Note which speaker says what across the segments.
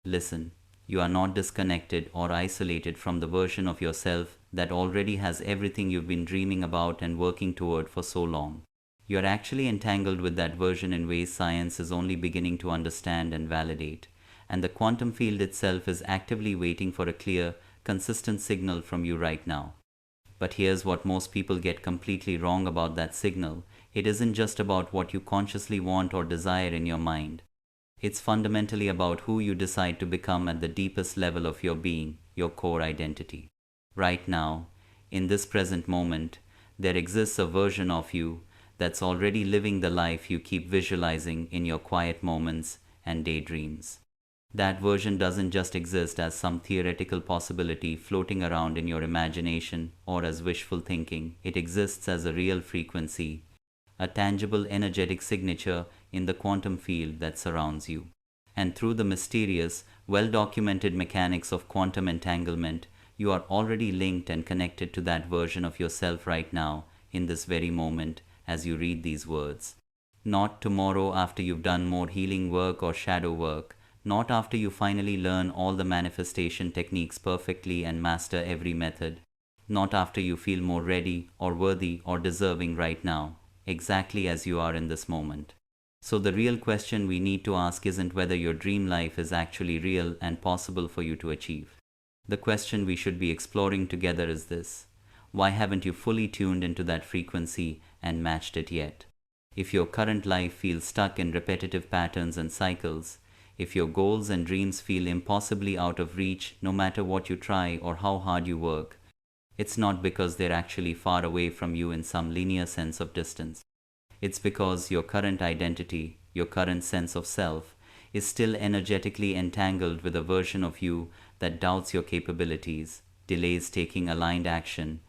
Speaker 1: Listen, you are not disconnected or isolated from the version of yourself that already has everything you've been dreaming about and working toward for so long. You are actually entangled with that version in ways science is only beginning to understand and validate, and the quantum field itself is actively waiting for a clear, consistent signal from you right now. But here's what most people get completely wrong about that signal. It isn't just about what you consciously want or desire in your mind. It's fundamentally about who you decide to become at the deepest level of your being, your core identity. Right now, in this present moment, there exists a version of you that's already living the life you keep visualizing in your quiet moments and daydreams. That version doesn't just exist as some theoretical possibility floating around in your imagination or as wishful thinking. It exists as a real frequency, a tangible energetic signature in the quantum field that surrounds you. And through the mysterious, well-documented mechanics of quantum entanglement, you are already linked and connected to that version of yourself right now, in this very moment, as you read these words. Not tomorrow after you've done more healing work or shadow work, not after you finally learn all the manifestation techniques perfectly and master every method, not after you feel more ready or worthy or deserving right now, exactly as you are in this moment. So the real question we need to ask isn't whether your dream life is actually real and possible for you to achieve. The question we should be exploring together is this: why haven't you fully tuned into that frequency and matched it yet? If your current life feels stuck in repetitive patterns and cycles, if your goals and dreams feel impossibly out of reach no matter what you try or how hard you work, it's not because they're actually far away from you in some linear sense of distance. It's because your current identity, your current sense of self, is still energetically entangled with a version of you that doubts your capabilities, delays taking aligned action,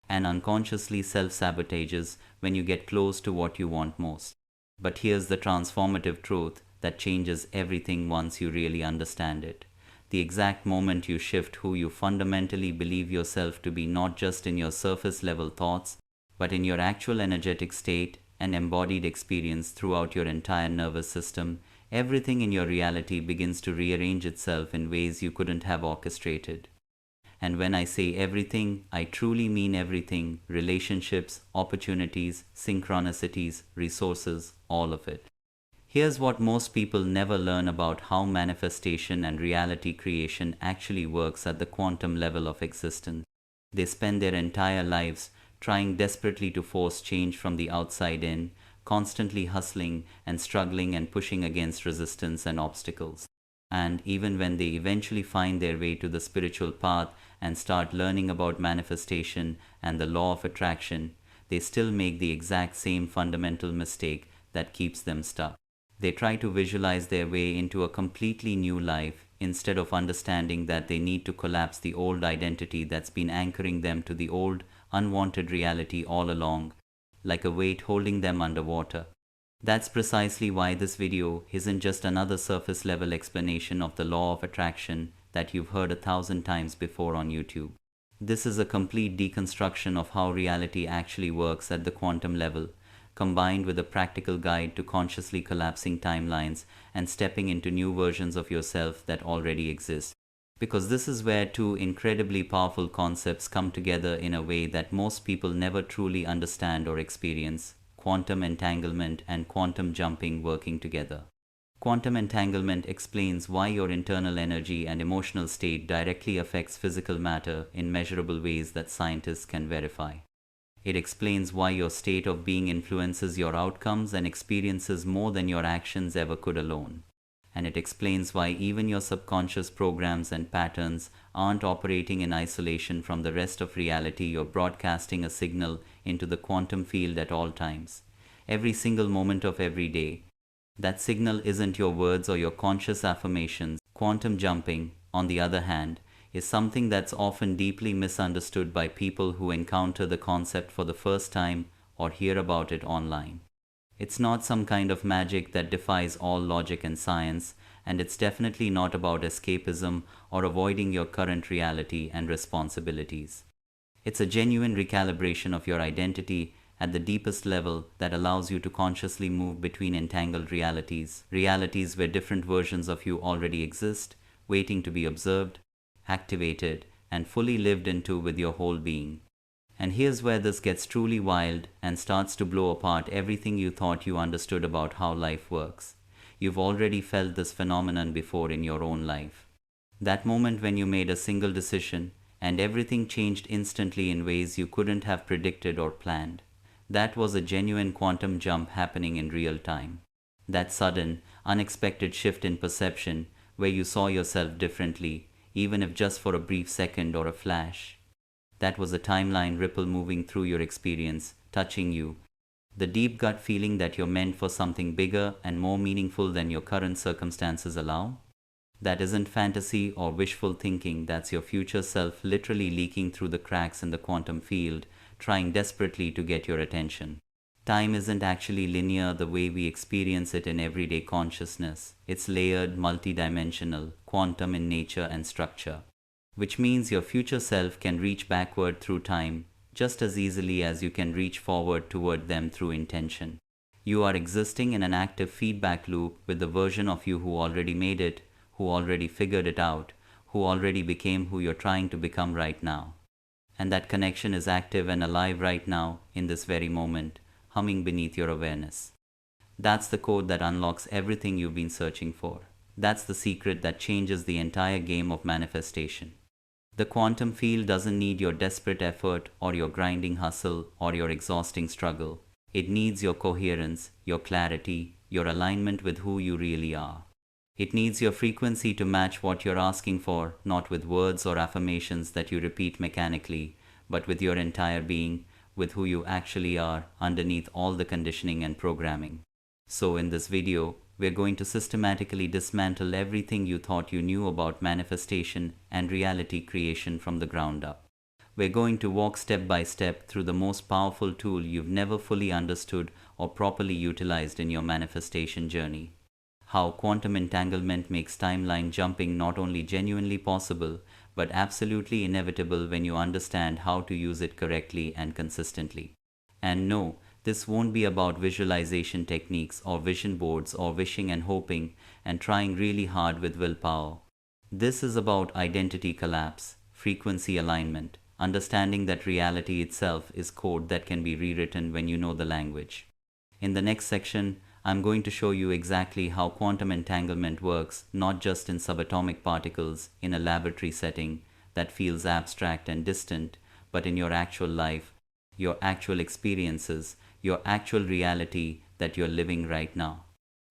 Speaker 1: and unconsciously self-sabotages when you get close to what you want most. But here's the transformative truth that changes everything once you really understand it. The exact moment you shift who you fundamentally believe yourself to be, not just in your surface level thoughts, but in your actual energetic state and embodied experience throughout your entire nervous system, everything in your reality begins to rearrange itself in ways you couldn't have orchestrated. And when I say everything, I truly mean everything: relationships, opportunities, synchronicities, resources, all of it. Here's what most people never learn about how manifestation and reality creation actually works at the quantum level of existence. They spend their entire lives trying desperately to force change from the outside in, constantly hustling and struggling and pushing against resistance and obstacles. And even when they eventually find their way to the spiritual path and start learning about manifestation and the law of attraction, they still make the exact same fundamental mistake that keeps them stuck. They try to visualize their way into a completely new life instead of understanding that they need to collapse the old identity that's been anchoring them to the old, unwanted reality all along, like a weight holding them underwater. That's precisely why this video isn't just another surface level explanation of the law of attraction that you've heard 1,000 times before on YouTube. This is a complete deconstruction of how reality actually works at the quantum level, combined with a practical guide to consciously collapsing timelines and stepping into new versions of yourself that already exist. Because this is where two incredibly powerful concepts come together in a way that most people never truly understand or experience: quantum entanglement and quantum jumping working together. Quantum entanglement explains why your internal energy and emotional state directly affects physical matter in measurable ways that scientists can verify. It explains why your state of being influences your outcomes and experiences more than your actions ever could alone. And it explains why even your subconscious programs and patterns aren't operating in isolation from the rest of reality. You're broadcasting a signal into the quantum field at all times, every single moment of every day. That signal isn't your words or your conscious affirmations. Quantum jumping, on the other hand, is something that's often deeply misunderstood by people who encounter the concept for the first time or hear about it online. It's not some kind of magic that defies all logic and science, and it's definitely not about escapism or avoiding your current reality and responsibilities. It's a genuine recalibration of your identity at the deepest level that allows you to consciously move between entangled realities, realities where different versions of you already exist, waiting to be observed, activated, and fully lived into with your whole being. And here's where this gets truly wild and starts to blow apart everything you thought you understood about how life works. You've already felt this phenomenon before in your own life. That moment when you made a single decision and everything changed instantly in ways you couldn't have predicted or planned. That was a genuine quantum jump happening in real time. That sudden, unexpected shift in perception where you saw yourself differently, even if just for a brief second or a flash. That was a timeline ripple moving through your experience, touching you. The deep gut feeling that you're meant for something bigger and more meaningful than your current circumstances allow. That isn't fantasy or wishful thinking, that's your future self literally leaking through the cracks in the quantum field, trying desperately to get your attention. Time isn't actually linear the way we experience it in everyday consciousness. It's layered, multidimensional, quantum in nature and structure. Which means your future self can reach backward through time just as easily as you can reach forward toward them through intention. You are existing in an active feedback loop with the version of you who already made it, who already figured it out, who already became who you're trying to become right now. And that connection is active and alive right now, in this very moment, humming beneath your awareness. That's the code that unlocks everything you've been searching for. That's the secret that changes the entire game of manifestation. The quantum field doesn't need your desperate effort or your grinding hustle or your exhausting struggle. It needs your coherence, your clarity, your alignment with who you really are. It needs your frequency to match what you're asking for, not with words or affirmations that you repeat mechanically, but with your entire being, with who you actually are underneath all the conditioning and programming. So in this video, we're going to systematically dismantle everything you thought you knew about manifestation and reality creation from the ground up. We're going to walk step by step through the most powerful tool you've never fully understood or properly utilized in your manifestation journey. How quantum entanglement makes timeline jumping not only genuinely possible, but absolutely inevitable when you understand how to use it correctly and consistently. And no, this won't be about visualization techniques or vision boards or wishing and hoping and trying really hard with willpower. This is about identity collapse, frequency alignment, understanding that reality itself is code that can be rewritten when you know the language. In the next section, I'm going to show you exactly how quantum entanglement works, not just in subatomic particles in a laboratory setting that feels abstract and distant, but in your actual life, your actual experiences, your actual reality that you're living right now.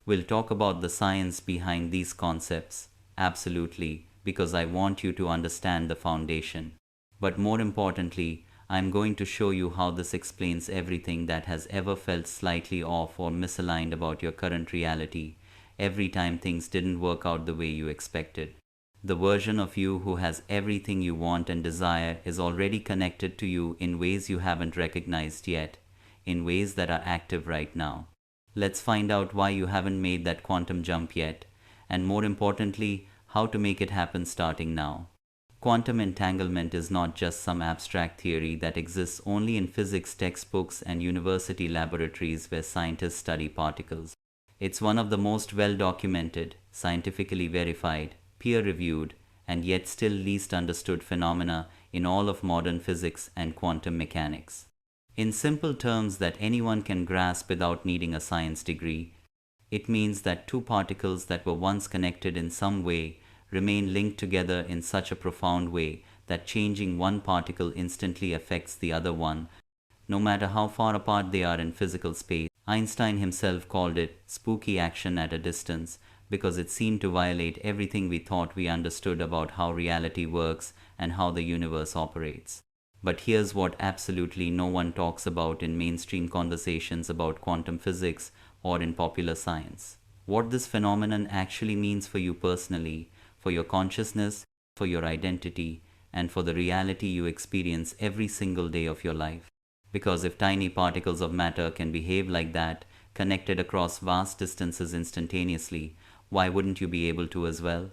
Speaker 1: We'll talk about the science behind these concepts, absolutely, because I want you to understand the foundation. But more importantly, I'm going to show you how this explains everything that has ever felt slightly off or misaligned about your current reality, every time things didn't work out the way you expected. The version of you who has everything you want and desire is already connected to you in ways you haven't recognized yet, in ways that are active right now. Let's find out why you haven't made that quantum jump yet, and more importantly, how to make it happen starting now. Quantum entanglement is not just some abstract theory that exists only in physics textbooks and university laboratories where scientists study particles. It's one of the most well-documented, scientifically verified, peer-reviewed, and yet still least understood phenomena in all of modern physics and quantum mechanics. In simple terms that anyone can grasp without needing a science degree, it means that two particles that were once connected in some way remain linked together in such a profound way that changing one particle instantly affects the other one, no matter how far apart they are in physical space. Einstein himself called it spooky action at a distance because it seemed to violate everything we thought we understood about how reality works and how the universe operates. But here's what absolutely no one talks about in mainstream conversations about quantum physics or in popular science. What this phenomenon actually means for you personally, for your consciousness, for your identity, and for the reality you experience every single day of your life. Because if tiny particles of matter can behave like that, connected across vast distances instantaneously, why wouldn't you be able to as well?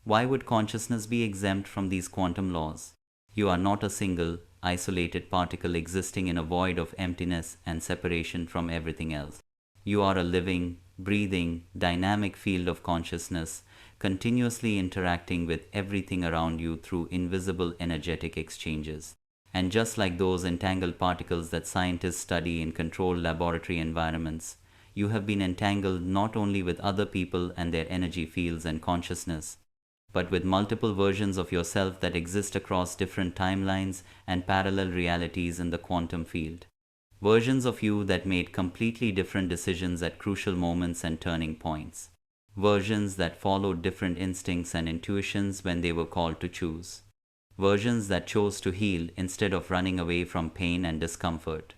Speaker 1: Why would consciousness be exempt from these quantum laws? You are not a single, isolated particle existing in a void of emptiness and separation from everything else. You are a living, breathing, dynamic field of consciousness, continuously interacting with everything around you through invisible energetic exchanges. And just like those entangled particles that scientists study in controlled laboratory environments, you have been entangled not only with other people and their energy fields and consciousness, but with multiple versions of yourself that exist across different timelines and parallel realities in the quantum field. Versions of you that made completely different decisions at crucial moments and turning points. Versions that followed different instincts and intuitions when they were called to choose. Versions that chose to heal instead of running away from pain and discomfort.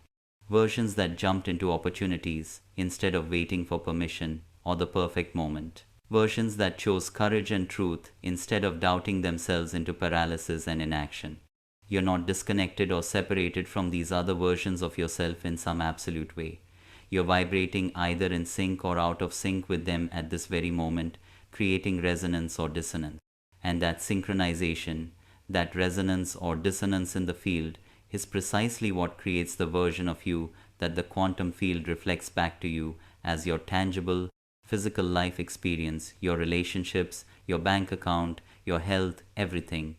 Speaker 1: Versions that jumped into opportunities instead of waiting for permission or the perfect moment. Versions that chose courage and truth instead of doubting themselves into paralysis and inaction. You're not disconnected or separated from these other versions of yourself in some absolute way. You're vibrating either in sync or out of sync with them at this very moment, creating resonance or dissonance. And that synchronization, that resonance or dissonance in the field, is precisely what creates the version of you that the quantum field reflects back to you as your tangible, physical life experience, your relationships, your bank account, your health, everything.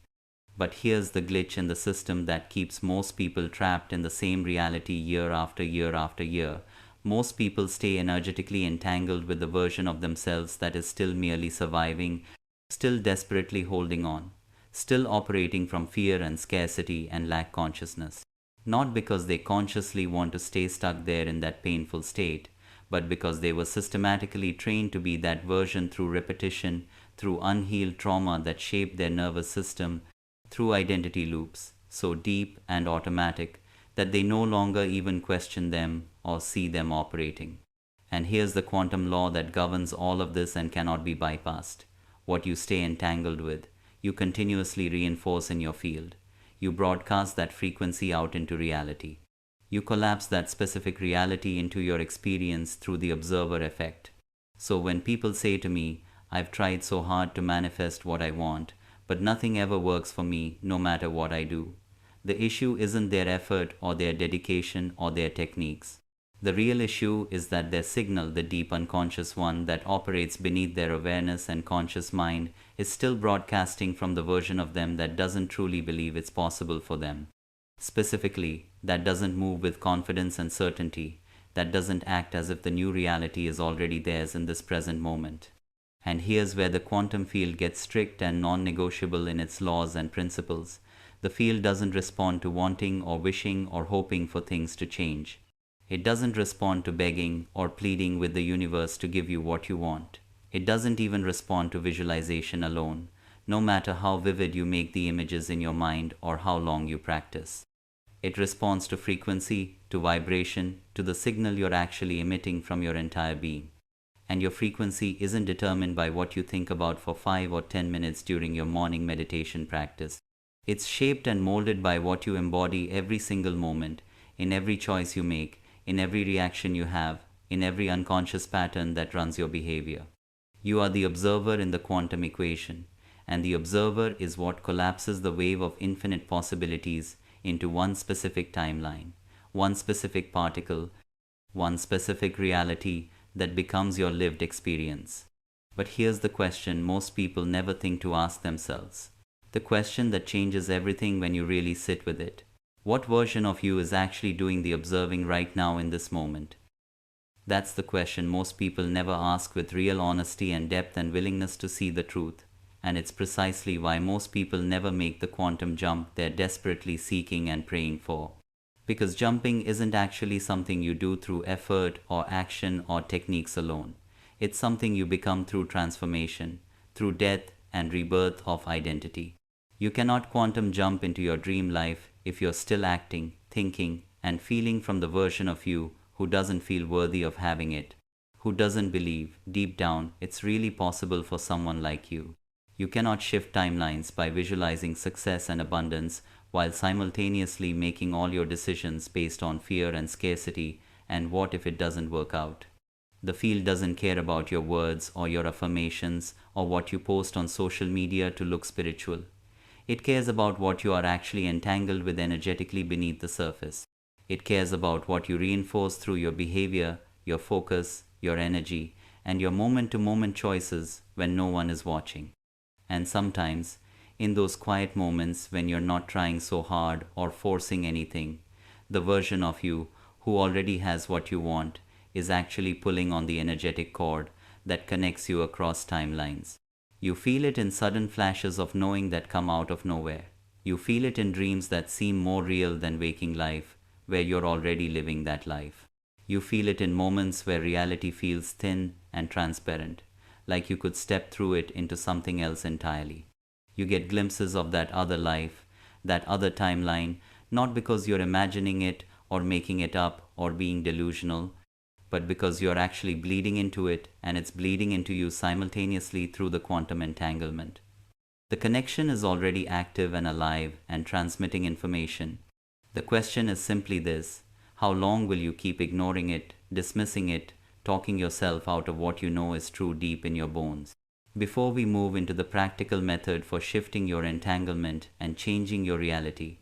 Speaker 1: But here's the glitch in the system that keeps most people trapped in the same reality year after year after year. Most people stay energetically entangled with the version of themselves that is still merely surviving, still desperately holding on, still operating from fear and scarcity and lack consciousness. Not because they consciously want to stay stuck there in that painful state, but because they were systematically trained to be that version through repetition, through unhealed trauma that shaped their nervous system, through identity loops, so deep and automatic that they no longer even question them or see them operating. And here's the quantum law that governs all of this and cannot be bypassed. What you stay entangled with, you continuously reinforce in your field. You broadcast that frequency out into reality. You collapse that specific reality into your experience through the observer effect. So when people say to me, I've tried so hard to manifest what I want, but nothing ever works for me no matter what I do. The issue isn't their effort or their dedication or their techniques. The real issue is that their signal, the deep unconscious one that operates beneath their awareness and conscious mind, is still broadcasting from the version of them that doesn't truly believe it's possible for them. Specifically, that doesn't move with confidence and certainty, that doesn't act as if the new reality is already theirs in this present moment. And here's where the quantum field gets strict and non-negotiable in its laws and principles. The field doesn't respond to wanting or wishing or hoping for things to change. It doesn't respond to begging or pleading with the universe to give you what you want. It doesn't even respond to visualization alone, no matter how vivid you make the images in your mind or how long you practice. It responds to frequency, to vibration, to the signal you're actually emitting from your entire being. And your frequency isn't determined by what you think about for 5 or 10 minutes during your morning meditation practice. It's shaped and molded by what you embody every single moment, in every choice you make, in every reaction you have, in every unconscious pattern that runs your behavior. You are the observer in the quantum equation, and the observer is what collapses the wave of infinite possibilities into one specific timeline, one specific particle, one specific reality that becomes your lived experience. But here's the question most people never think to ask themselves. The question that changes everything when you really sit with it. What version of you is actually doing the observing right now in this moment? That's the question most people never ask with real honesty and depth and willingness to see the truth. And it's precisely why most people never make the quantum jump they're desperately seeking and praying for. Because jumping isn't actually something you do through effort or action or techniques alone. It's something you become through transformation, through death and rebirth of identity. You cannot quantum jump into your dream life if you're still acting, thinking, and feeling from the version of you who doesn't feel worthy of having it, who doesn't believe, deep down, it's really possible for someone like you. You cannot shift timelines by visualizing success and abundance while simultaneously making all your decisions based on fear and scarcity and what if it doesn't work out. The field doesn't care about your words or your affirmations or what you post on social media to look spiritual. It cares about what you are actually entangled with energetically beneath the surface. It cares about what you reinforce through your behavior, your focus, your energy, and your moment-to-moment choices when no one is watching. And sometimes, in those quiet moments when you're not trying so hard or forcing anything, the version of you who already has what you want is actually pulling on the energetic cord that connects you across timelines. You feel it in sudden flashes of knowing that come out of nowhere. You feel it in dreams that seem more real than waking life, where you're already living that life. You feel it in moments where reality feels thin and transparent, like you could step through it into something else entirely. You get glimpses of that other life, that other timeline, not because you're imagining it or making it up or being delusional, but because you're actually bleeding into it and it's bleeding into you simultaneously through the quantum entanglement. The connection is already active and alive and transmitting information. The question is simply this: how long will you keep ignoring it, dismissing it, talking yourself out of what you know is true deep in your bones? Before we move into the practical method for shifting your entanglement and changing your reality,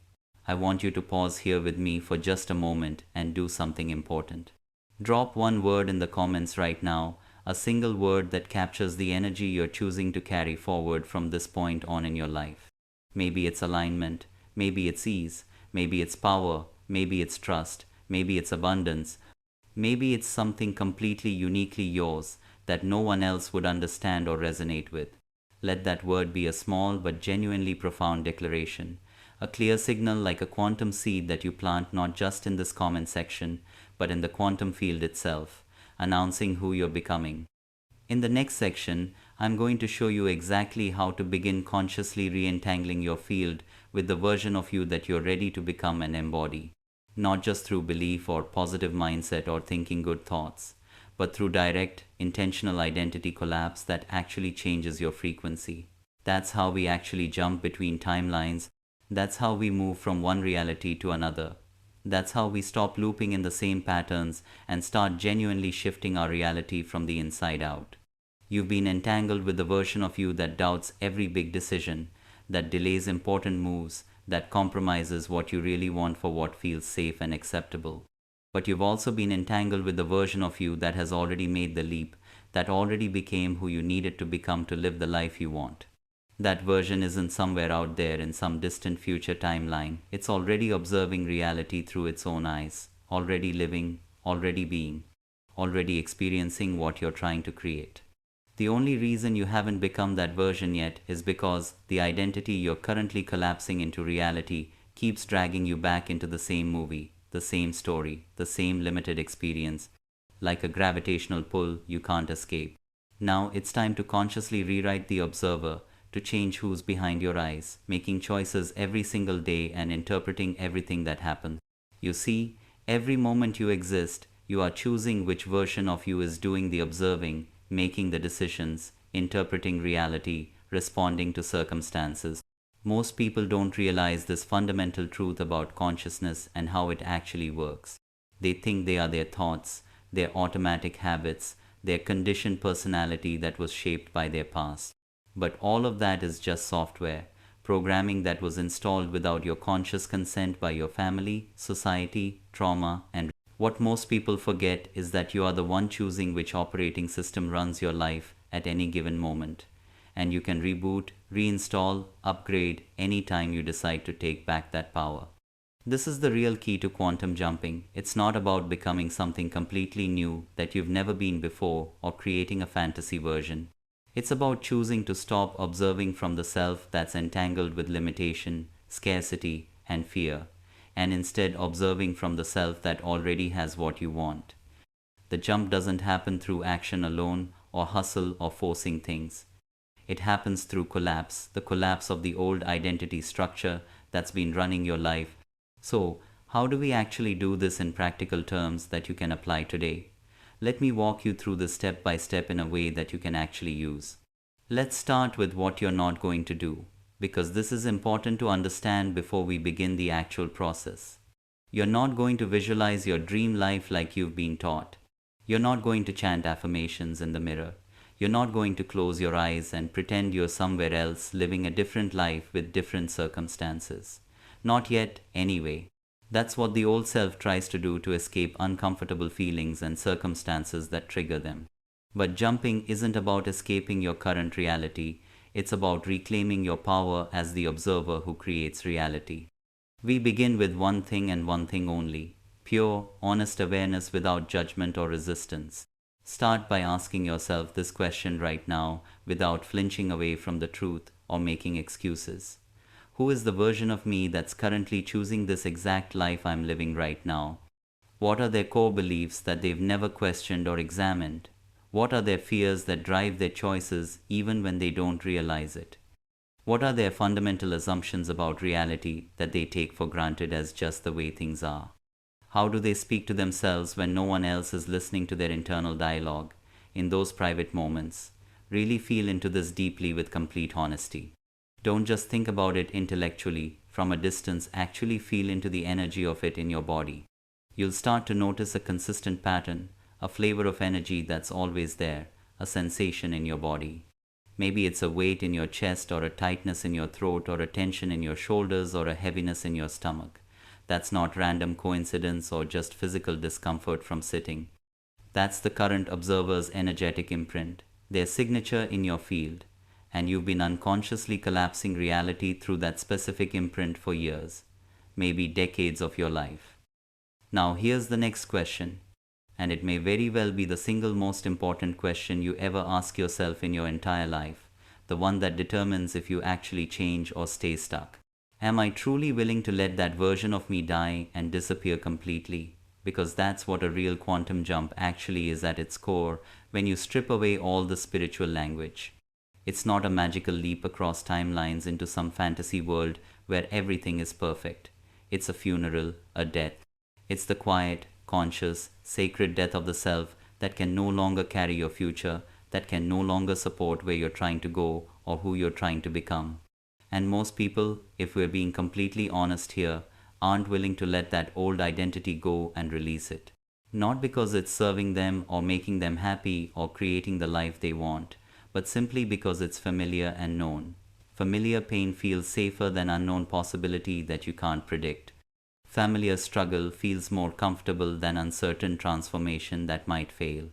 Speaker 1: I want you to pause here with me for just a moment and do something important. Drop one word in the comments right now, a single word that captures the energy you're choosing to carry forward from this point on in your life. Maybe it's alignment, maybe it's ease, maybe it's power, maybe it's trust, maybe it's abundance, maybe it's something completely uniquely yours that no one else would understand or resonate with. Let that word be a small but genuinely profound declaration, a clear signal like a quantum seed that you plant not just in this comment section, but in the quantum field itself, announcing who you're becoming. In the next section, I'm going to show you exactly how to begin consciously re-entangling your field with the version of you that you're ready to become and embody, not just through belief or positive mindset or thinking good thoughts, but through direct, intentional identity collapse that actually changes your frequency. That's how we actually jump between timelines. That's how we move from one reality to another. That's how we stop looping in the same patterns and start genuinely shifting our reality from the inside out. You've been entangled with the version of you that doubts every big decision, that delays important moves, that compromises what you really want for what feels safe and acceptable. But you've also been entangled with the version of you that has already made the leap, that already became who you needed to become to live the life you want. That version isn't somewhere out there in some distant future timeline. It's already observing reality through its own eyes, already living, already being, already experiencing what you're trying to create. The only reason you haven't become that version yet is because the identity you're currently collapsing into reality keeps dragging you back into the same movie, the same story, the same limited experience, like a gravitational pull you can't escape. Now it's time to consciously rewrite the observer, to change who's behind your eyes, making choices every single day and interpreting everything that happens. You see, every moment you exist, you are choosing which version of you is doing the observing, making the decisions, interpreting reality, responding to circumstances. Most people don't realize this fundamental truth about consciousness and how it actually works. They think they are their thoughts, their automatic habits, their conditioned personality that was shaped by their past. But all of that is just software, programming that was installed without your conscious consent by your family, society, trauma, and what most people forget is that you are the one choosing which operating system runs your life at any given moment. And you can reboot, reinstall, upgrade anytime you decide to take back that power. This is the real key to quantum jumping. It's not about becoming something completely new that you've never been before or creating a fantasy version. It's about choosing to stop observing from the self that's entangled with limitation, scarcity, and fear, and instead observing from the self that already has what you want. The jump doesn't happen through action alone or hustle or forcing things. It happens through collapse, the collapse of the old identity structure that's been running your life. So, how do we actually do this in practical terms that you can apply today? Let me walk you through this step by step in a way that you can actually use. Let's start with what you're not going to do, because this is important to understand before we begin the actual process. You're not going to visualize your dream life like you've been taught. You're not going to chant affirmations in the mirror. You're not going to close your eyes and pretend you're somewhere else living a different life with different circumstances. Not yet, anyway. That's what the old self tries to do to escape uncomfortable feelings and circumstances that trigger them. But jumping isn't about escaping your current reality, it's about reclaiming your power as the observer who creates reality. We begin with one thing and one thing only: pure, honest awareness without judgment or resistance. Start by asking yourself this question right now without flinching away from the truth or making excuses. Who is the version of me that's currently choosing this exact life I'm living right now? What are their core beliefs that they've never questioned or examined? What are their fears that drive their choices even when they don't realize it? What are their fundamental assumptions about reality that they take for granted as just the way things are? How do they speak to themselves when no one else is listening to their internal dialogue? In those private moments, really feel into this deeply with complete honesty. Don't just think about it intellectually, from a distance, actually feel into the energy of it in your body. You'll start to notice a consistent pattern, a flavor of energy that's always there, a sensation in your body. Maybe it's a weight in your chest, or a tightness in your throat, or a tension in your shoulders, or a heaviness in your stomach. That's not random coincidence or just physical discomfort from sitting. That's the current observer's energetic imprint, their signature in your field, and you've been unconsciously collapsing reality through that specific imprint for years, maybe decades of your life. Now here's the next question, and it may very well be the single most important question you ever ask yourself in your entire life, the one that determines if you actually change or stay stuck. Am I truly willing to let that version of me die and disappear completely? Because that's what a real quantum jump actually is at its core when you strip away all the spiritual language. It's not a magical leap across timelines into some fantasy world where everything is perfect. It's a funeral, a death. It's the quiet, conscious, sacred death of the self that can no longer carry your future, that can no longer support where you're trying to go or who you're trying to become. And most people, if we're being completely honest here, aren't willing to let that old identity go and release it. Not because it's serving them or making them happy or creating the life they want, but simply because it's familiar and known. Familiar pain feels safer than unknown possibility that you can't predict. Familiar struggle feels more comfortable than uncertain transformation that might fail.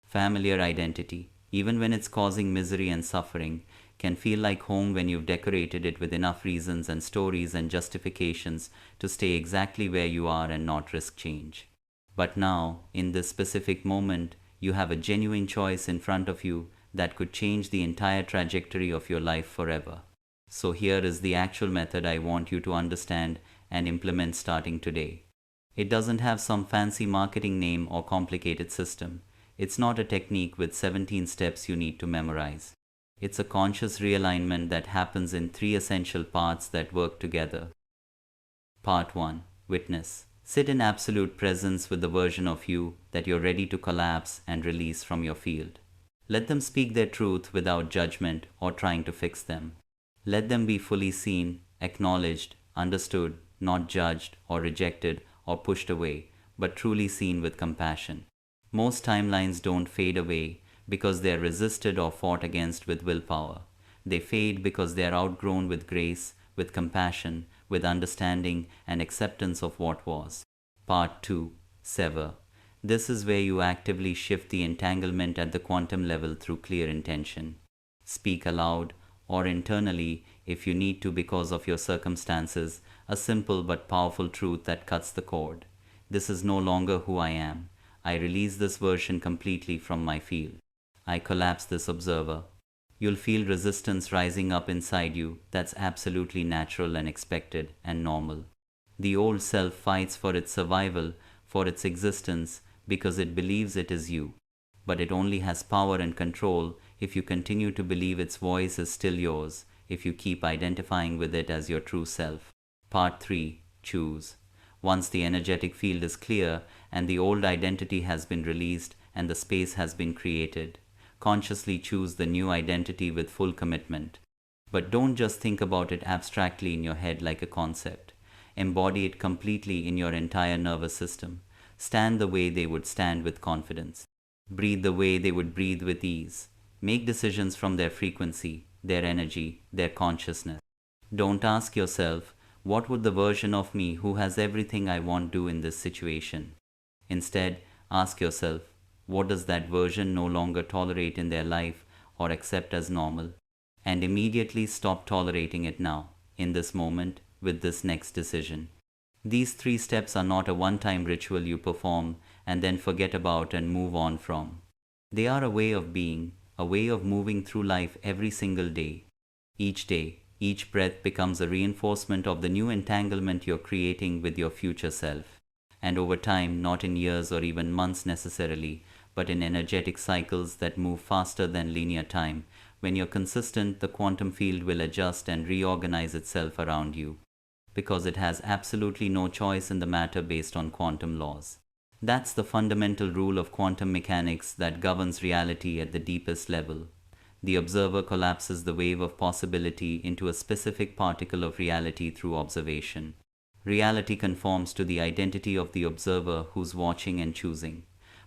Speaker 1: Familiar identity, even when it's causing misery and suffering, can feel like home when you've decorated it with enough reasons and stories and justifications to stay exactly where you are and not risk change. But now, in this specific moment, you have a genuine choice in front of you that could change the entire trajectory of your life forever. So here is the actual method I want you to understand and implement starting today. It doesn't have some fancy marketing name or complicated system. It's not a technique with 17 steps you need to memorize. It's a conscious realignment that happens in 3 essential parts that work together. Part 1. Witness. Sit in absolute presence with the version of you that you're ready to collapse and release from your field. Let them speak their truth without judgment or trying to fix them. Let them be fully seen, acknowledged, understood, not judged or rejected or pushed away, but truly seen with compassion. Most timelines don't fade away because they are resisted or fought against with willpower. They fade because they are outgrown with grace, with compassion, with understanding and acceptance of what was. Part 2. Sever. This is where you actively shift the entanglement at the quantum level through clear intention. Speak aloud or internally if you need to because of your circumstances, a simple but powerful truth that cuts the cord. This is no longer who I am. I release this version completely from my field. I collapse this observer. You'll feel resistance rising up inside you. That's absolutely natural and expected and normal. The old self fights for its survival, for its existence, because it believes it is you. But it only has power and control if you continue to believe its voice is still yours, if you keep identifying with it as your true self. Part 3. Choose. Once the energetic field is clear and the old identity has been released and the space has been created, consciously choose the new identity with full commitment. But don't just think about it abstractly in your head like a concept. Embody it completely in your entire nervous system. Stand the way they would stand with confidence. Breathe the way they would breathe with ease. Make decisions from their frequency, their energy, their consciousness. Don't ask yourself, what would the version of me who has everything I want do in this situation? Instead, ask yourself, What does that version no longer tolerate in their life or accept as normal? And immediately stop tolerating it now, in this moment, with this next decision. These 3 steps are not a one-time ritual you perform and then forget about and move on from. They are a way of being, a way of moving through life every single day. Each day, each breath becomes a reinforcement of the new entanglement you're creating with your future self. And over time, not in years or even months necessarily, but in energetic cycles that move faster than linear time, when you're consistent, the quantum field will adjust and reorganize itself around you, because it has absolutely no choice in the matter based on quantum laws. That's the fundamental rule of quantum mechanics that governs reality at the deepest level. The observer collapses the wave of possibility into a specific particle of reality through observation. Reality conforms to the identity of the observer who's watching and choosing,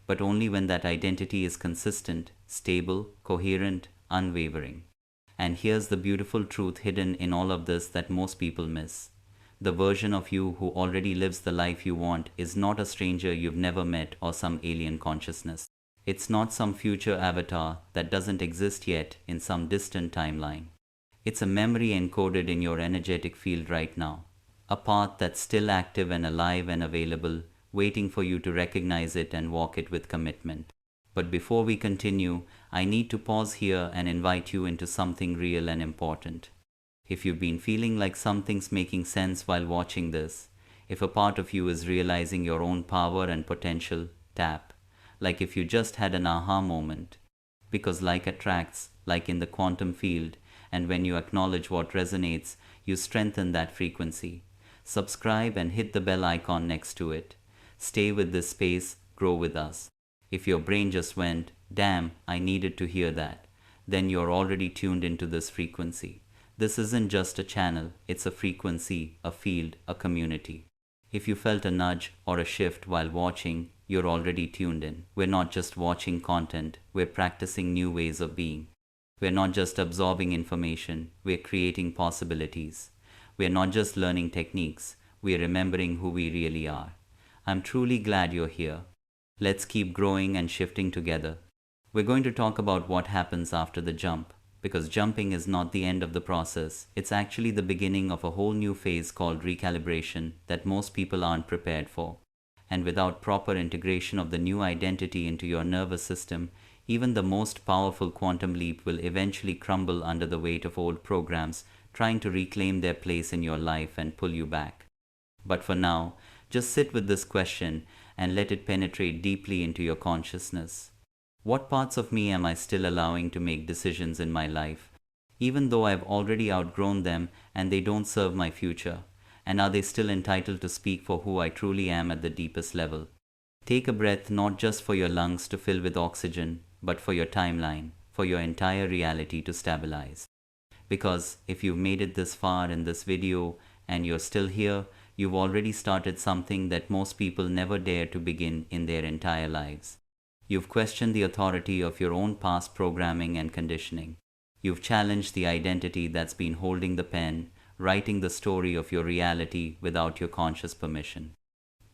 Speaker 1: but only when that identity is consistent, stable, coherent, unwavering. And here's the beautiful truth hidden in all of this that most people miss. The version of you who already lives the life you want is not a stranger you've never met or some alien consciousness. It's not some future avatar that doesn't exist yet in some distant timeline. It's a memory encoded in your energetic field right now. A path that's still active and alive and available, waiting for you to recognize it and walk it with commitment. But before we continue, I need to pause here and invite you into something real and important. If you've been feeling like something's making sense while watching this, if a part of you is realizing your own power and potential, tap. Like if you just had an aha moment. Because like attracts, like in the quantum field, and when you acknowledge what resonates, you strengthen that frequency. Subscribe and hit the bell icon next to it. Stay with this space, grow with us. If your brain just went, damn, I needed to hear that, then you're already tuned into this frequency. This isn't just a channel, it's a frequency, a field, a community. If you felt a nudge or a shift while watching, you're already tuned in. We're not just watching content, we're practicing new ways of being. We're not just absorbing information, we're creating possibilities. We're not just learning techniques, we're remembering who we really are. I'm truly glad you're here. Let's keep growing and shifting together. We're going to talk about what happens after the jump. Because jumping is not the end of the process, it's actually the beginning of a whole new phase called recalibration that most people aren't prepared for. And without proper integration of the new identity into your nervous system, even the most powerful quantum leap will eventually crumble under the weight of old programs trying to reclaim their place in your life and pull you back. But for now, just sit with this question and let it penetrate deeply into your consciousness. What parts of me am I still allowing to make decisions in my life, even though I've already outgrown them and they don't serve my future? And are they still entitled to speak for who I truly am at the deepest level? Take a breath not just for your lungs to fill with oxygen, but for your timeline, for your entire reality to stabilize. Because if you've made it this far in this video and you're still here, you've already started something that most people never dare to begin in their entire lives. You've questioned the authority of your own past programming and conditioning. You've challenged the identity that's been holding the pen, writing the story of your reality without your conscious permission.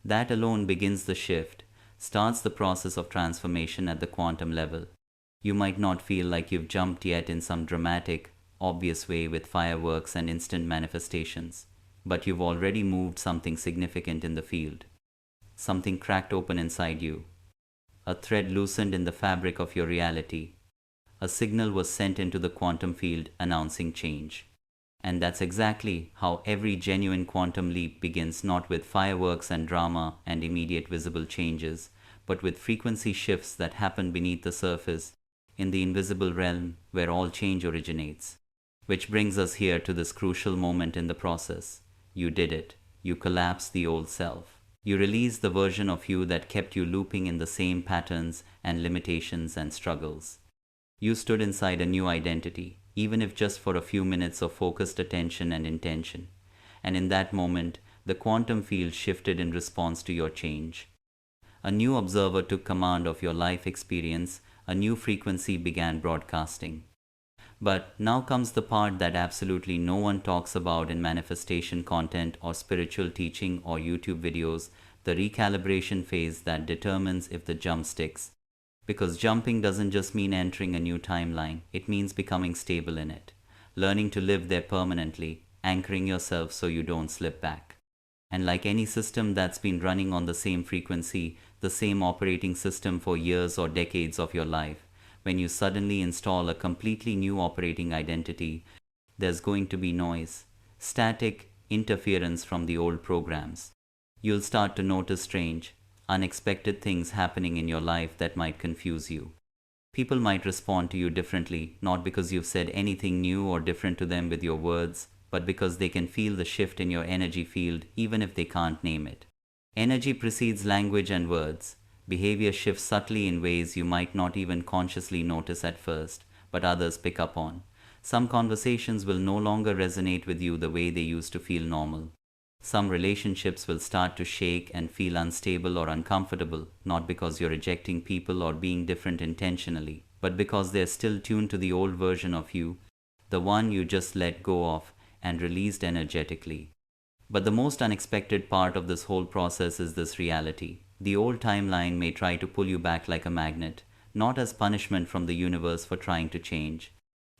Speaker 1: That alone begins the shift, starts the process of transformation at the quantum level. You might not feel like you've jumped yet in some dramatic, obvious way with fireworks and instant manifestations, but you've already moved something significant in the field. Something cracked open inside you. A thread loosened in the fabric of your reality. A signal was sent into the quantum field announcing change. And that's exactly how every genuine quantum leap begins, not with fireworks and drama and immediate visible changes, but with frequency shifts that happen beneath the surface, in the invisible realm where all change originates. Which brings us here to this crucial moment in the process. You did it. You collapsed the old self. You released the version of you that kept you looping in the same patterns and limitations and struggles. You stood inside a new identity, even if just for a few minutes of focused attention and intention. And in that moment, the quantum field shifted in response to your change. A new observer took command of your life experience, a new frequency began broadcasting. But now comes the part that absolutely no one talks about in manifestation content or spiritual teaching or YouTube videos, the recalibration phase that determines if the jump sticks. Because jumping doesn't just mean entering a new timeline, it means becoming stable in it, learning to live there permanently, anchoring yourself so you don't slip back. And like any system that's been running on the same frequency, the same operating system for years or decades of your life, when you suddenly install a completely new operating identity, there's going to be noise, static interference from the old programs. You'll start to notice strange, unexpected things happening in your life that might confuse you. People might respond to you differently, not because you've said anything new or different to them with your words, but because they can feel the shift in your energy field even if they can't name it. Energy precedes language and words. Behavior shifts subtly in ways you might not even consciously notice at first, but others pick up on. Some conversations will no longer resonate with you the way they used to feel normal. Some relationships will start to shake and feel unstable or uncomfortable, not because you're rejecting people or being different intentionally, but because they're still tuned to the old version of you, the one you just let go of and released energetically. But the most unexpected part of this whole process is this reality. The old timeline may try to pull you back like a magnet, not as punishment from the universe for trying to change,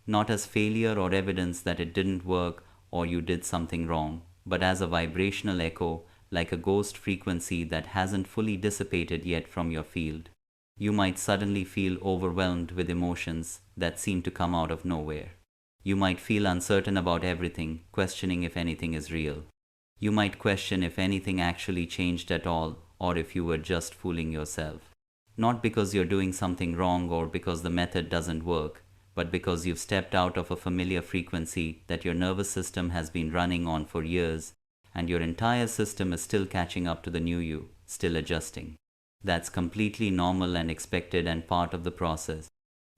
Speaker 1: not as failure or evidence that it didn't work or you did something wrong, but as a vibrational echo, like a ghost frequency that hasn't fully dissipated yet from your field. You might suddenly feel overwhelmed with emotions that seem to come out of nowhere. You might feel uncertain about everything, questioning if anything is real. You might question if anything actually changed at all, or if you were just fooling yourself. Not because you're doing something wrong or because the method doesn't work, but because you've stepped out of a familiar frequency that your nervous system has been running on for years, and your entire system is still catching up to the new you, still adjusting. That's completely normal and expected and part of the process.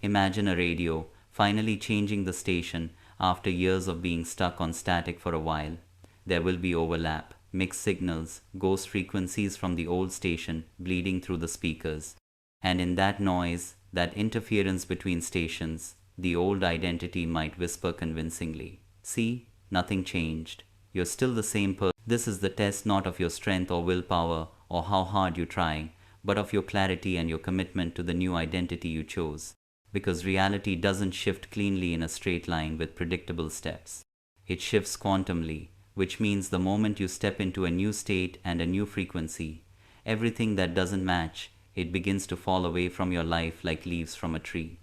Speaker 1: Imagine a radio finally changing the station after years of being stuck on static for a while. There will be overlap, mixed signals, ghost frequencies from the old station bleeding through the speakers. And in that noise, that interference between stations, the old identity might whisper convincingly, "See, nothing changed. You're still the same person." This is the test not of your strength or willpower or how hard you try, but of your clarity and your commitment to the new identity you chose. Because reality doesn't shift cleanly in a straight line with predictable steps. It shifts quantumly, which means the moment you step into a new state and a new frequency, everything that doesn't match, it begins to fall away from your life like leaves from a tree.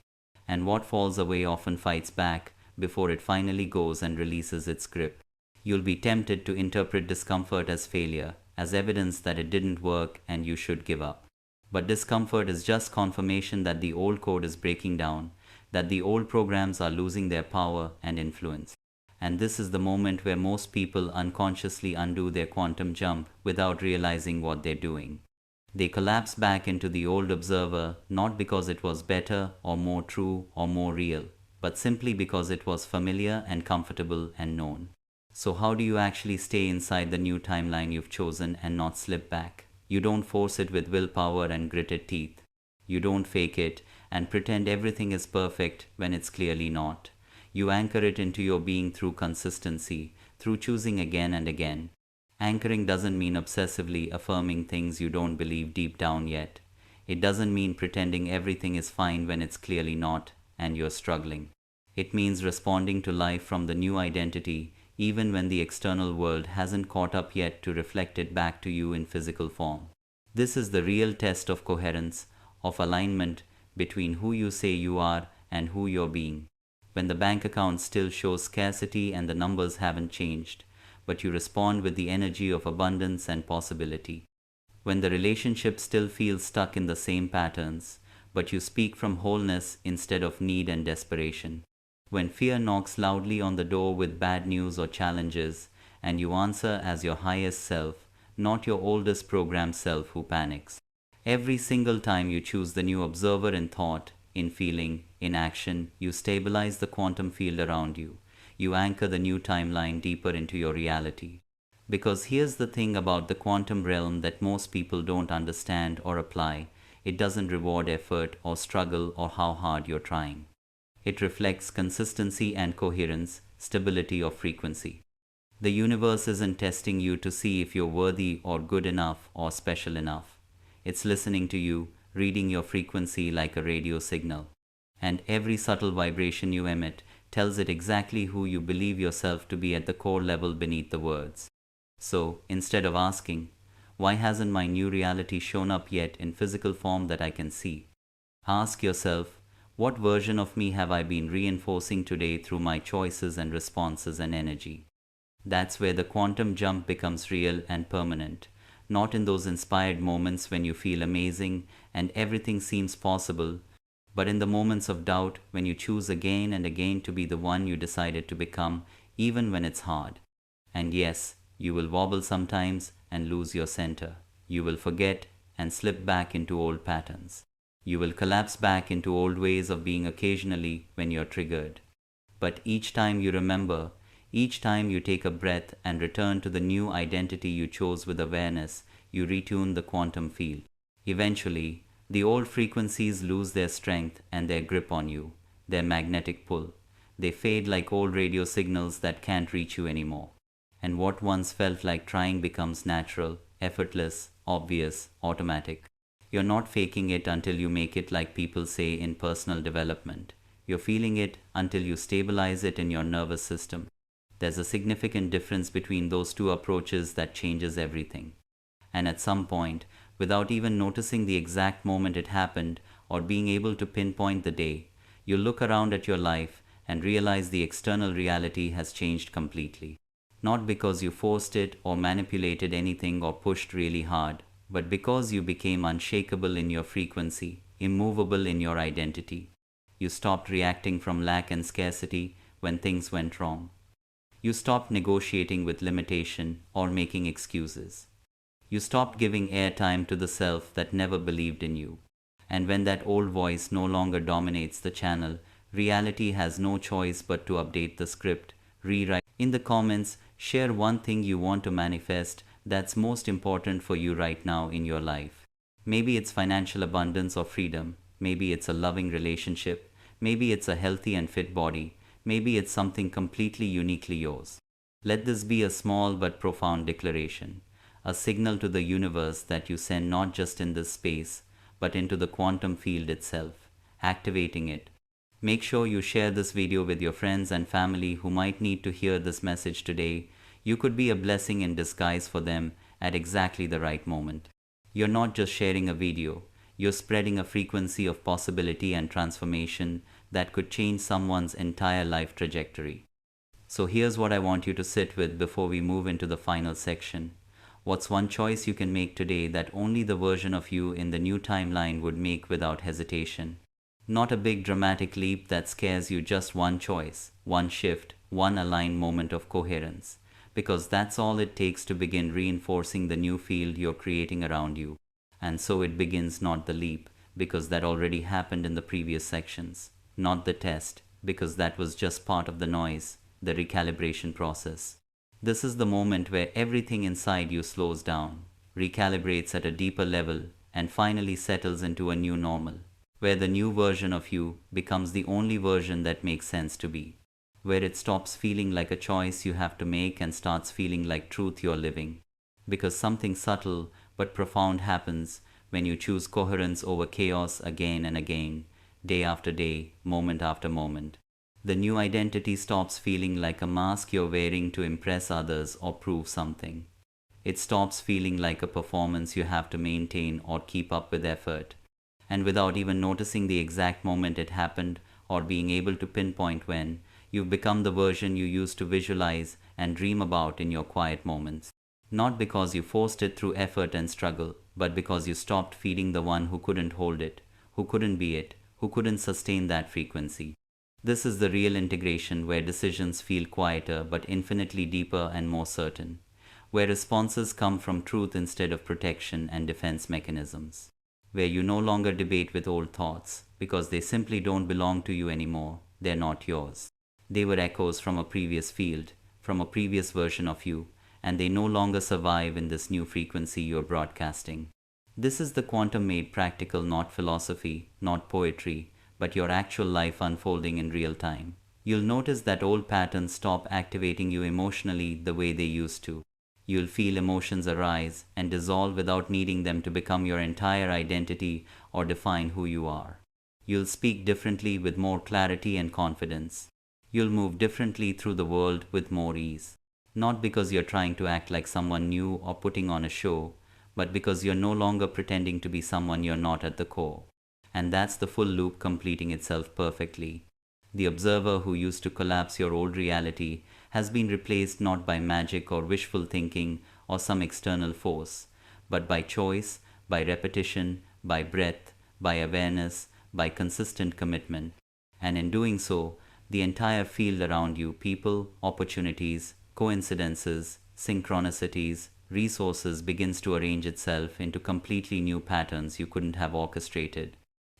Speaker 1: And what falls away often fights back before it finally goes and releases its grip. You'll be tempted to interpret discomfort as failure, as evidence that it didn't work and you should give up. But discomfort is just confirmation that the old code is breaking down, that the old programs are losing their power and influence. And this is the moment where most people unconsciously undo their quantum jump without realizing what they're doing. They collapse back into the old observer, not because it was better or more true or more real, but simply because it was familiar and comfortable and known. So how do you actually stay inside the new timeline you've chosen and not slip back? You don't force it with willpower and gritted teeth. You don't fake it and pretend everything is perfect when it's clearly not. You anchor it into your being through consistency, through choosing again and again. Anchoring doesn't mean obsessively affirming things you don't believe deep down yet. It doesn't mean pretending everything is fine when it's clearly not and you're struggling. It means responding to life from the new identity even when the external world hasn't caught up yet to reflect it back to you in physical form. This is the real test of coherence, of alignment between who you say you are and who you're being. When the bank account still shows scarcity and the numbers haven't changed, but you respond with the energy of abundance and possibility. When the relationship still feels stuck in the same patterns, but you speak from wholeness instead of need and desperation. When fear knocks loudly on the door with bad news or challenges, and you answer as your highest self, not your oldest programmed self who panics. Every single time you choose the new observer in thought, in feeling, in action, you stabilize the quantum field around you. You anchor the new timeline deeper into your reality. Because here's the thing about the quantum realm that most people don't understand or apply. It doesn't reward effort or struggle or how hard you're trying. It reflects consistency and coherence, stability of frequency. The universe isn't testing you to see if you're worthy or good enough or special enough. It's listening to you, reading your frequency like a radio signal. And every subtle vibration you emit tells it exactly who you believe yourself to be at the core level beneath the words. So, instead of asking, why hasn't my new reality shown up yet in physical form that I can see? Ask yourself, what version of me have I been reinforcing today through my choices and responses and energy? That's where the quantum jump becomes real and permanent, not in those inspired moments when you feel amazing and everything seems possible, but in the moments of doubt when you choose again and again to be the one you decided to become, even when it's hard. And yes, you will wobble sometimes and lose your center. You will forget and slip back into old patterns. You will collapse back into old ways of being occasionally when you're triggered. But each time you remember, each time you take a breath and return to the new identity you chose with awareness, you retune the quantum field. Eventually, the old frequencies lose their strength and their grip on you, their magnetic pull. They fade like old radio signals that can't reach you anymore. And what once felt like trying becomes natural, effortless, obvious, automatic. You're not faking it until you make it, like people say in personal development. You're feeling it until you stabilize it in your nervous system. There's a significant difference between those two approaches that changes everything. And at some point, without even noticing the exact moment it happened or being able to pinpoint the day, you look around at your life and realize the external reality has changed completely. Not because you forced it or manipulated anything or pushed really hard, but because you became unshakable in your frequency, immovable in your identity. You stopped reacting from lack and scarcity when things went wrong. You stopped negotiating with limitation or making excuses. You stopped giving airtime to the self that never believed in you. And when that old voice no longer dominates the channel, reality has no choice but to update the script, rewrite. In the comments, share one thing you want to manifest that's most important for you right now in your life. Maybe it's financial abundance or freedom. Maybe it's a loving relationship. Maybe it's a healthy and fit body. Maybe it's something completely uniquely yours. Let this be a small but profound declaration, a signal to the universe that you send not just in this space, but into the quantum field itself, activating it. Make sure you share this video with your friends and family who might need to hear this message today. You could be a blessing in disguise for them at exactly the right moment. You're not just sharing a video, you're spreading a frequency of possibility and transformation that could change someone's entire life trajectory. So here's what I want you to sit with before we move into the final section. What's one choice you can make today that only the version of you in the new timeline would make without hesitation? Not a big dramatic leap that scares you, just one choice, one shift, one aligned moment of coherence. Because that's all it takes to begin reinforcing the new field you're creating around you. And so it begins, not the leap, because that already happened in the previous sections. Not the test, because that was just part of the noise, the recalibration process. This is the moment where everything inside you slows down, recalibrates at a deeper level, and finally settles into a new normal, where the new version of you becomes the only version that makes sense to be, where it stops feeling like a choice you have to make and starts feeling like truth you're living. Because something subtle but profound happens when you choose coherence over chaos again and again, day after day, moment after moment. The new identity stops feeling like a mask you're wearing to impress others or prove something. It stops feeling like a performance you have to maintain or keep up with effort. And without even noticing the exact moment it happened or being able to pinpoint when, you've become the version you used to visualize and dream about in your quiet moments. Not because you forced it through effort and struggle, but because you stopped feeding the one who couldn't hold it, who couldn't be it, who couldn't sustain that frequency. This is the real integration, where decisions feel quieter but infinitely deeper and more certain, where responses come from truth instead of protection and defense mechanisms, where you no longer debate with old thoughts because they simply don't belong to you anymore. They're not yours. They were echoes from a previous field, from a previous version of you, and they no longer survive in this new frequency you're broadcasting. This is the quantum made practical, not philosophy, not poetry, but your actual life unfolding in real time. You'll notice that old patterns stop activating you emotionally the way they used to. You'll feel emotions arise and dissolve without needing them to become your entire identity or define who you are. You'll speak differently with more clarity and confidence. You'll move differently through the world with more ease. Not because you're trying to act like someone new or putting on a show, but because you're no longer pretending to be someone you're not at the core. And that's the full loop completing itself perfectly. The observer who used to collapse your old reality has been replaced not by magic or wishful thinking or some external force, but by choice, by repetition, by breath, by awareness, by consistent commitment. And in doing so, the entire field around you, people, opportunities, coincidences, synchronicities, resources begins to arrange itself into completely new patterns you couldn't have orchestrated.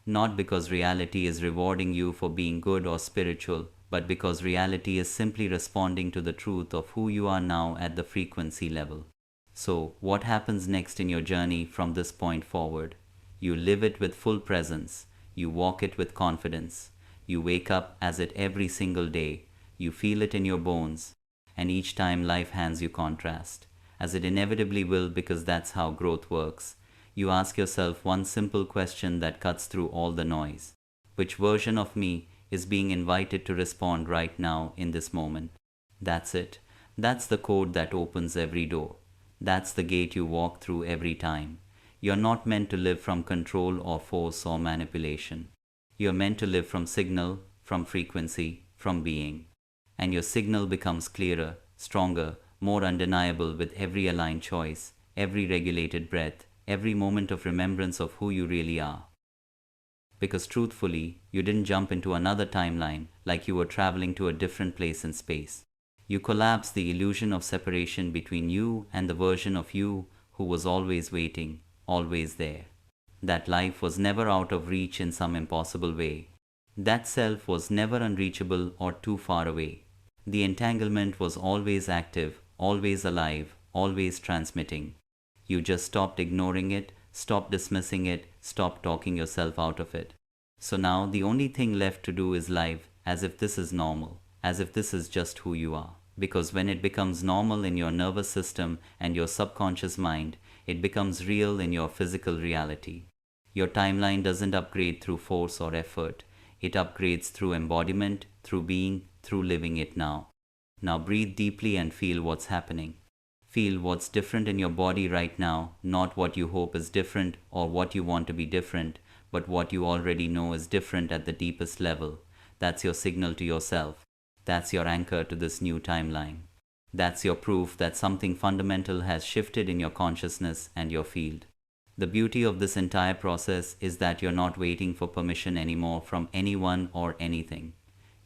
Speaker 1: Not because reality is rewarding you for being good or spiritual, but because reality is simply responding to the truth of who you are now at the frequency level. So, what happens next in your journey from this point forward? You live it with full presence. You walk it with confidence. You wake up as it every single day. You feel it in your bones. And each time life hands you contrast, as it inevitably will because that's how growth works, you ask yourself one simple question that cuts through all the noise. Which version of me is being invited to respond right now in this moment? That's it. That's the code that opens every door. That's the gate you walk through every time. You're not meant to live from control or force or manipulation. You're meant to live from signal, from frequency, from being. And your signal becomes clearer, stronger, more undeniable with every aligned choice, every regulated breath, every moment of remembrance of who you really are. Because truthfully, you didn't jump into another timeline like you were traveling to a different place in space. You collapsed the illusion of separation between you and the version of you who was always waiting, always there. That life was never out of reach in some impossible way. That self was never unreachable or too far away. The entanglement was always active, always alive, always transmitting. You just stopped ignoring it, stopped dismissing it, stopped talking yourself out of it. So now the only thing left to do is live as if this is normal, as if this is just who you are. Because when it becomes normal in your nervous system and your subconscious mind, it becomes real in your physical reality. Your timeline doesn't upgrade through force or effort. It upgrades through embodiment, through being, through living it now. Now breathe deeply and feel what's happening. Feel what's different in your body right now, not what you hope is different or what you want to be different, but what you already know is different at the deepest level. That's your signal to yourself. That's your anchor to this new timeline. That's your proof that something fundamental has shifted in your consciousness and your field. The beauty of this entire process is that you're not waiting for permission anymore from anyone or anything.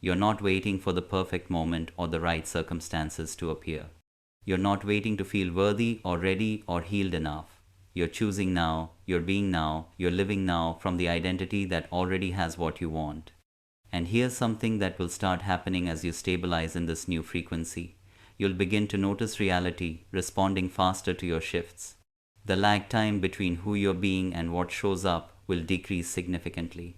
Speaker 1: You're not waiting for the perfect moment or the right circumstances to appear. You're not waiting to feel worthy or ready or healed enough. You're choosing now, you're being now, you're living now from the identity that already has what you want. And here's something that will start happening as you stabilize in this new frequency. You'll begin to notice reality responding faster to your shifts. The lag time between who you're being and what shows up will decrease significantly.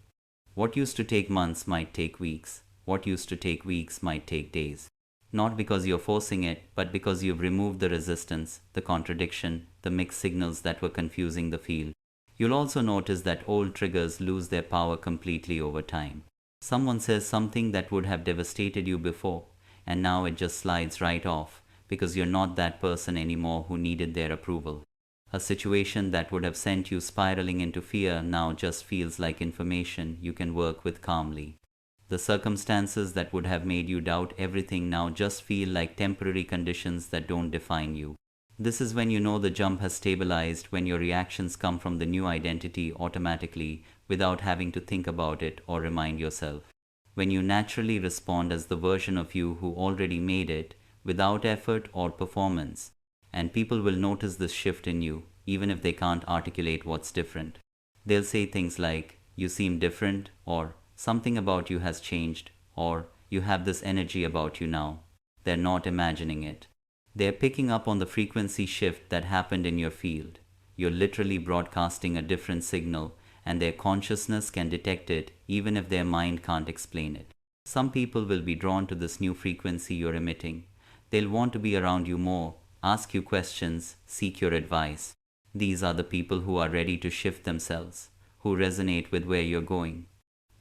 Speaker 1: What used to take months might take weeks. What used to take weeks might take days. Not because you're forcing it, but because you've removed the resistance, the contradiction, the mixed signals that were confusing the field. You'll also notice that old triggers lose their power completely over time. Someone says something that would have devastated you before, and now it just slides right off because you're not that person anymore who needed their approval. A situation that would have sent you spiraling into fear now just feels like information you can work with calmly. The circumstances that would have made you doubt everything now just feel like temporary conditions that don't define you. This is when you know the jump has stabilized, when your reactions come from the new identity automatically without having to think about it or remind yourself. When you naturally respond as the version of you who already made it without effort or performance. And people will notice this shift in you, even if they can't articulate what's different. They'll say things like, "You seem different," or "Something about you has changed," or "You have this energy about you now." They're not imagining it. They're picking up on the frequency shift that happened in your field. You're literally broadcasting a different signal, and their consciousness can detect it even if their mind can't explain it. Some people will be drawn to this new frequency you're emitting. They'll want to be around you more. ask you questions, seek your advice. These are the people who are ready to shift themselves, who resonate with where you're going.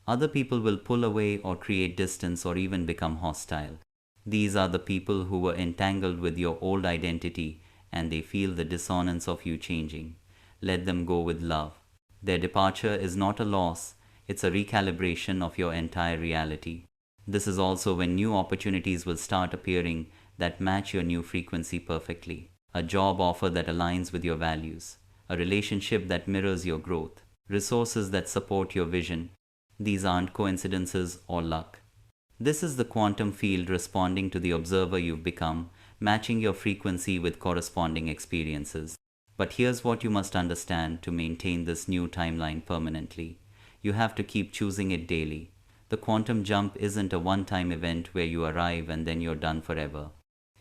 Speaker 1: Other people will pull away or create distance or even become hostile. These are the people who were entangled with your old identity and they feel the dissonance of you changing. Let them go with love. Their departure is not a loss, it's a recalibration of your entire reality. This is also when new opportunities will start appearing that match your new frequency perfectly. A job offer that aligns with your values, a relationship that mirrors your growth, resources that support your vision. These aren't coincidences or luck. This is the quantum field responding to the observer you've become, matching your frequency with corresponding experiences. But here's what you must understand to maintain this new timeline permanently. You have to keep choosing it daily. The quantum jump isn't a one-time event where you arrive and then you're done forever.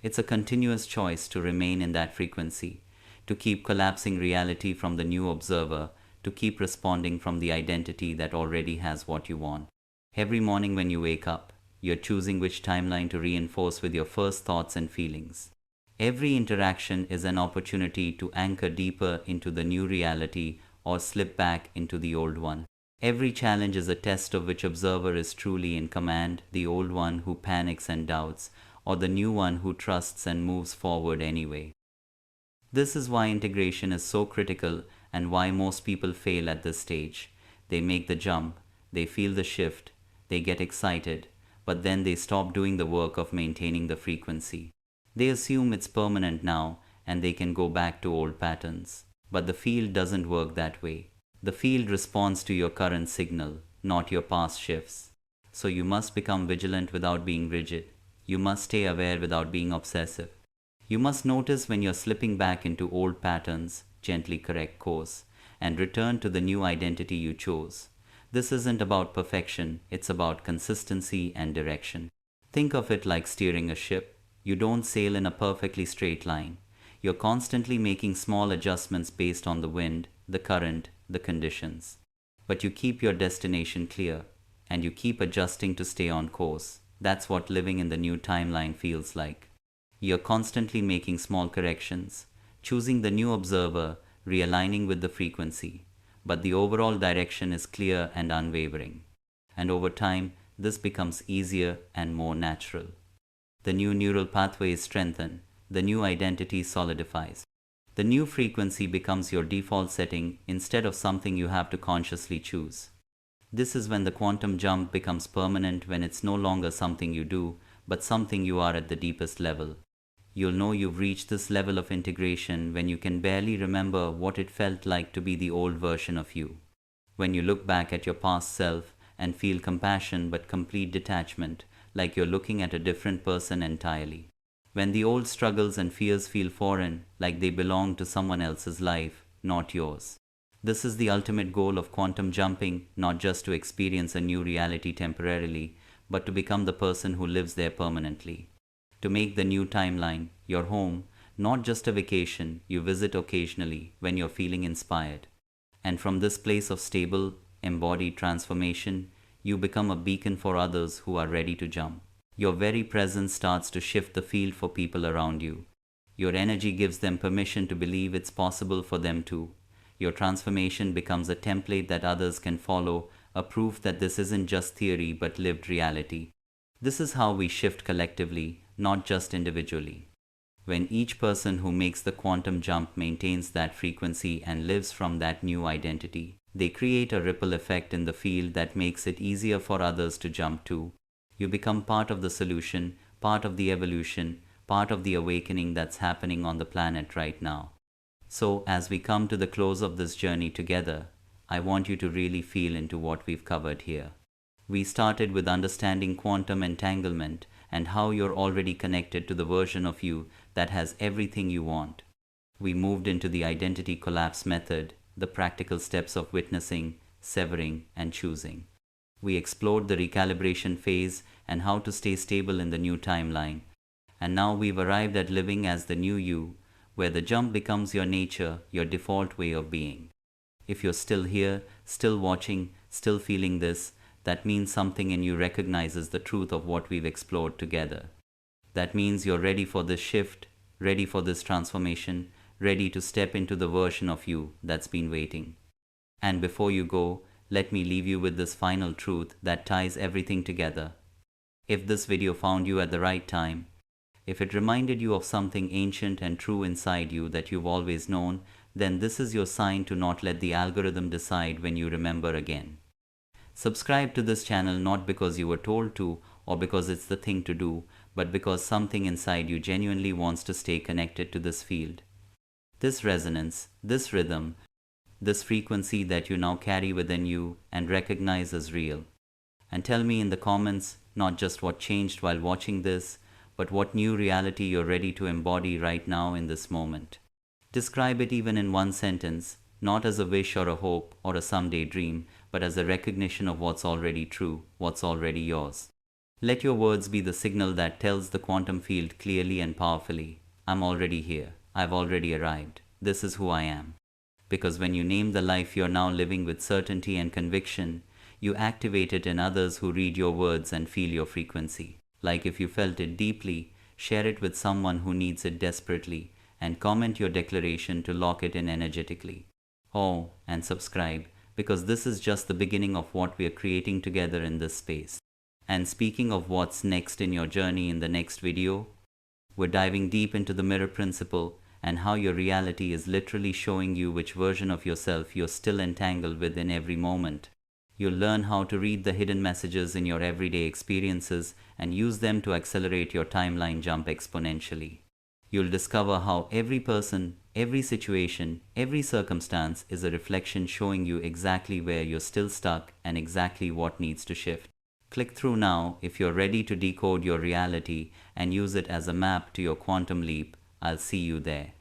Speaker 1: It's a continuous choice to remain in that frequency, to keep collapsing reality from the new observer, to keep responding from the identity that already has what you want. Every morning when you wake up, you're choosing which timeline to reinforce with your first thoughts and feelings. Every interaction is an opportunity to anchor deeper into the new reality or slip back into the old one. Every challenge is a test of which observer is truly in command, the old one who panics and doubts, or the new one who trusts and moves forward anyway. This is why integration is so critical and why most people fail at this stage. They make the jump, they feel the shift, they get excited, but then they stop doing the work of maintaining the frequency. They assume it's permanent now and they can go back to old patterns. But the field doesn't work that way. The field responds to your current signal, not your past shifts. So you must become vigilant without being rigid. You must stay aware without being obsessive. You must notice when you're slipping back into old patterns, gently correct course, and return to the new identity you chose. This isn't about perfection, it's about consistency and direction. Think of it like steering a ship. You don't sail in a perfectly straight line. You're constantly making small adjustments based on the wind, the current, the conditions. But you keep your destination clear, and you keep adjusting to stay on course. That's what living in the new timeline feels like. You're constantly making small corrections, choosing the new observer, realigning with the frequency. But the overall direction is clear and unwavering. And over time, this becomes easier and more natural. The new neural pathways strengthen, the new identity solidifies. The new frequency becomes your default setting instead of something you have to consciously choose. This is when the quantum jump becomes permanent, when it's no longer something you do, but something you are at the deepest level. You'll know you've reached this level of integration when you can barely remember what it felt like to be the old version of you. When you look back at your past self and feel compassion but complete detachment, like you're looking at a different person entirely. When the old struggles and fears feel foreign, like they belong to someone else's life, not yours. This is the ultimate goal of quantum jumping, not just to experience a new reality temporarily, but to become the person who lives there permanently. To make the new timeline your home, not just a vacation you visit occasionally when you're feeling inspired. And from this place of stable, embodied transformation, you become a beacon for others who are ready to jump. Your very presence starts to shift the field for people around you. Your energy gives them permission to believe it's possible for them too. Your transformation becomes a template that others can follow, a proof that this isn't just theory but lived reality. This is how we shift collectively, not just individually. When each person who makes the quantum jump maintains that frequency and lives from that new identity, they create a ripple effect in the field that makes it easier for others to jump to. You become part of the solution, part of the evolution, part of the awakening that's happening on the planet right now. So, as we come to the close of this journey together, I want you to really feel into what we've covered here. We started with understanding quantum entanglement and how you're already connected to the version of you that has everything you want. We moved into the identity collapse method, the practical steps of witnessing, severing, and choosing. We explored the recalibration phase and how to stay stable in the new timeline. And now we've arrived at living as the new you, where the jump becomes your nature, your default way of being. If you're still here, still watching, still feeling this, that means something in you recognizes the truth of what we've explored together. That means you're ready for this shift, ready for this transformation, ready to step into the version of you that's been waiting. And before you go, let me leave you with this final truth that ties everything together. If this video found you at the right time, if it reminded you of something ancient and true inside you that you've always known, then this is your sign to not let the algorithm decide when you remember again. Subscribe to this channel not because you were told to or because it's the thing to do, but because something inside you genuinely wants to stay connected to this field. This resonance, this rhythm, this frequency that you now carry within you and recognize as real. And tell me in the comments not just what changed while watching this, but what new reality you're ready to embody right now in this moment. Describe it even in one sentence, not as a wish or a hope or a someday dream, but as a recognition of what's already true, what's already yours. Let your words be the signal that tells the quantum field clearly and powerfully, I'm already here, I've already arrived, this is who I am. Because when you name the life you're now living with certainty and conviction, you activate it in others who read your words and feel your frequency. Like if you felt it deeply, share it with someone who needs it desperately, and comment your declaration to lock it in energetically. Oh, and subscribe, because this is just the beginning of what we are creating together in this space. And speaking of what's next in your journey in the next video, we're diving deep into the mirror principle and how your reality is literally showing you which version of yourself you're still entangled with in every moment. You'll learn how to read the hidden messages in your everyday experiences and use them to accelerate your timeline jump exponentially. You'll discover how every person, every situation, every circumstance is a reflection showing you exactly where you're still stuck and exactly what needs to shift. Click through now if you're ready to decode your reality and use it as a map to your quantum leap. I'll see you there.